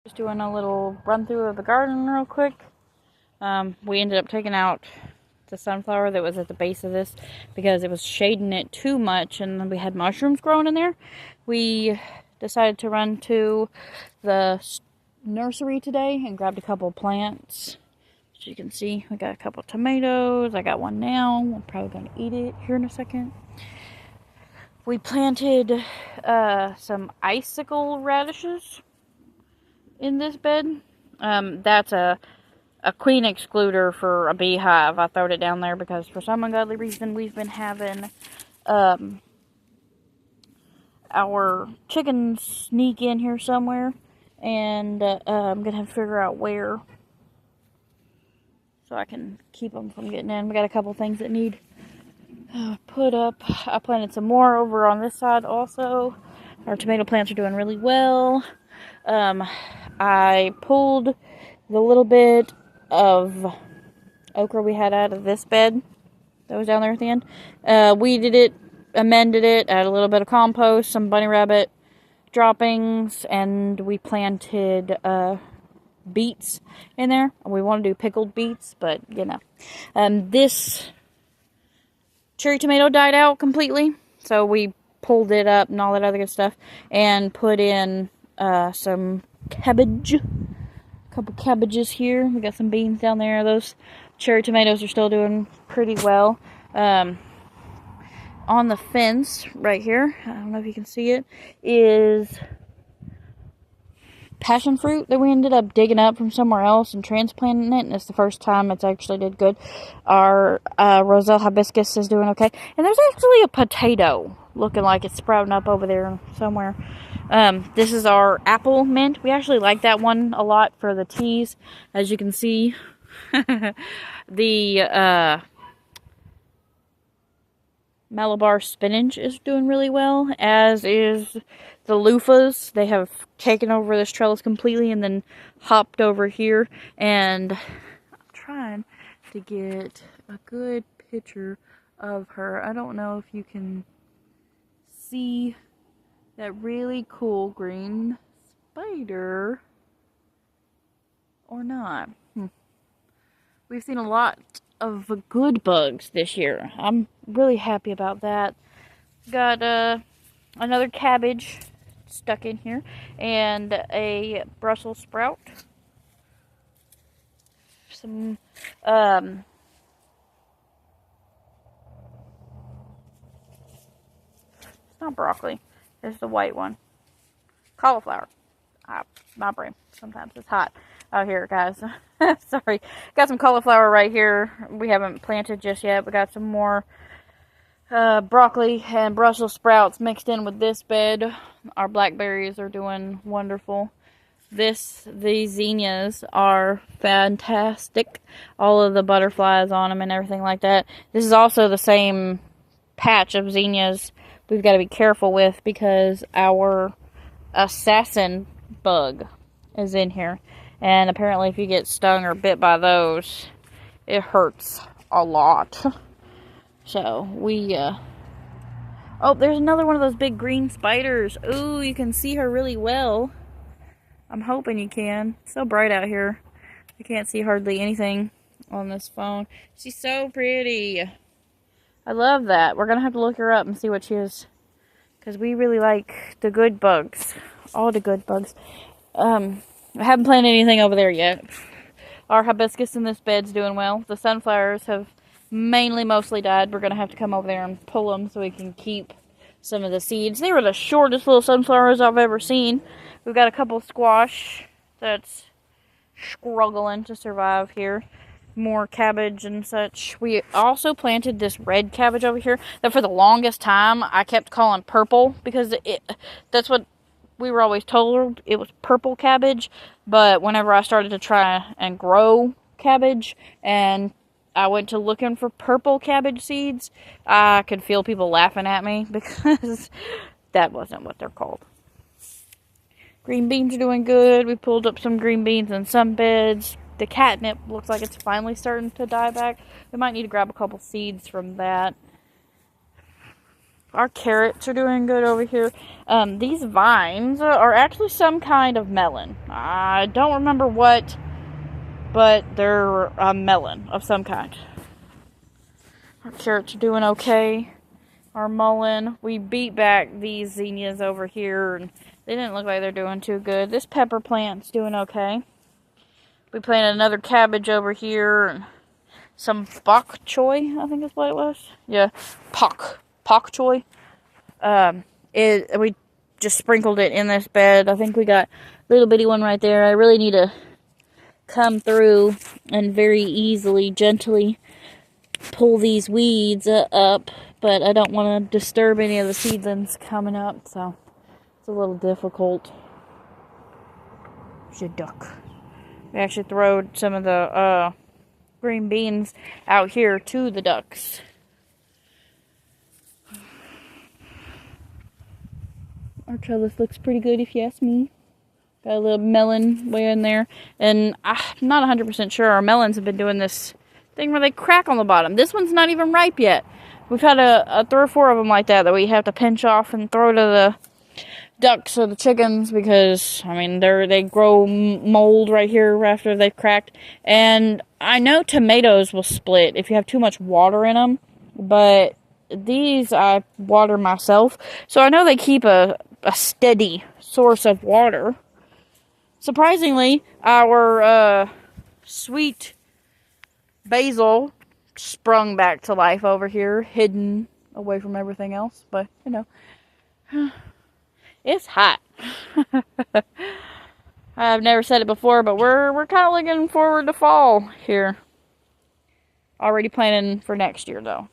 Just doing a little run through of the garden real quick. We ended up taking out the sunflower that was at the base of this because it was shading it too much and then we had mushrooms growing in there. We decided to run to the nursery today and grabbed a couple plants. As you can see, we got a couple tomatoes. I got one now. I'm probably going to eat it here in a second. We planted some icicle radishes in this bed. That's a queen excluder for a beehive. I throwed it down there because for some ungodly reason we've been having our chickens sneak in here somewhere, and I'm gonna have to figure out where so I can keep them from getting in. We got a couple things that need put up. I planted some more over on this side also. Our tomato plants are doing really well. I pulled the little bit of okra we had out of this bed that was down there at the end. Weeded it, amended it, added a little bit of compost, some bunny rabbit droppings, and we planted beets in there. We want to do pickled beets, but you know. This cherry tomato died out completely, so we pulled it up and all that other good stuff and put in some cabbage. A couple cabbages here. We got some beans down there. Those cherry tomatoes are still doing pretty well. On the fence right here, I don't know if you can see it, is passion fruit that we ended up digging up from somewhere else and transplanting it, and it's the first time it's actually did good. Our Roselle hibiscus is doing okay, and there's actually a potato looking like it's sprouting up over there somewhere. This is our apple mint. We actually like that one a lot for the teas, as you can see. The Malabar spinach is doing really well, as is the loofahs. They have taken over this trellis completely and then hopped over here, and I'm trying to get a good picture of her. I don't know if you can see that really cool green spider or not. We've seen a lot of good bugs this year. I'm really happy about that. Got another cabbage stuck in here and a Brussels sprout. Some it's not broccoli. It's the white one. Cauliflower. My brain. Sometimes it's hot out here, guys. Sorry. Got some cauliflower right here. We haven't planted just yet. We got some more broccoli and Brussels sprouts mixed in with this bed. Our blackberries are doing wonderful. These zinnias are fantastic. All of the butterflies on them and everything like that. This is also the same patch of zinnias we've got to be careful with because our assassin bug is in here, and apparently if you get stung or bit by those, it hurts a lot. So we oh, there's another one of those big green spiders. Ooh, you can see her really well. I'm hoping you can. It's so bright out here. I can't see hardly anything on this phone. She's so pretty. I love that. We're gonna have to look her up and see what she is, because we really like the good bugs. All the good bugs. I haven't planted anything over there yet. Our hibiscus in this bed's doing well. The sunflowers have mostly died. We're going to have to come over there and pull them so we can keep some of the seeds. They were the shortest little sunflowers I've ever seen. We've got a couple squash that's struggling to survive here. More cabbage and such. We also planted this red cabbage over here that for the longest time I kept calling purple because that's what we were always told. It was purple cabbage, but whenever I started to try and grow cabbage and I went to looking for purple cabbage seeds, I could feel people laughing at me because that wasn't what they're called. Green beans are doing good. We pulled up some green beans in some beds. The catnip looks like it's finally starting to die back. We might need to grab a couple seeds from that. Our carrots are doing good over here. These vines are actually some kind of melon. I don't remember what, but they're a melon of some kind. Our carrots are doing okay. Our mullein, we beat back these zinnias over here, and they didn't look like they're doing too good. This pepper plant's doing okay. We planted another cabbage over here, and some bok choy, I think is what it was. Yeah, pak choy. We just sprinkled it in this bed. I think we got a little bitty one right there. I really need to come through and very easily, gently pull these weeds up, but I don't want to disturb any of the seedlings coming up, so it's a little difficult. There's a duck. We actually throwed some of the green beans out here to the ducks. Our trellis looks pretty good if you ask me. Got a little melon way in there. And I'm not 100% sure. Our melons have been doing this thing where they crack on the bottom. This one's not even ripe yet. We've had a 3 or 4 of them like that we have to pinch off and throw to the ducks or the chickens because, I mean, they grow mold right here after they've cracked. And I know tomatoes will split if you have too much water in them, but these I water myself, so I know they keep a steady source of water. Surprisingly, our sweet basil sprung back to life over here, hidden away from everything else, but you know, it's hot. I've never said it before, but we're kind of looking forward to fall here. Already planning for next year though.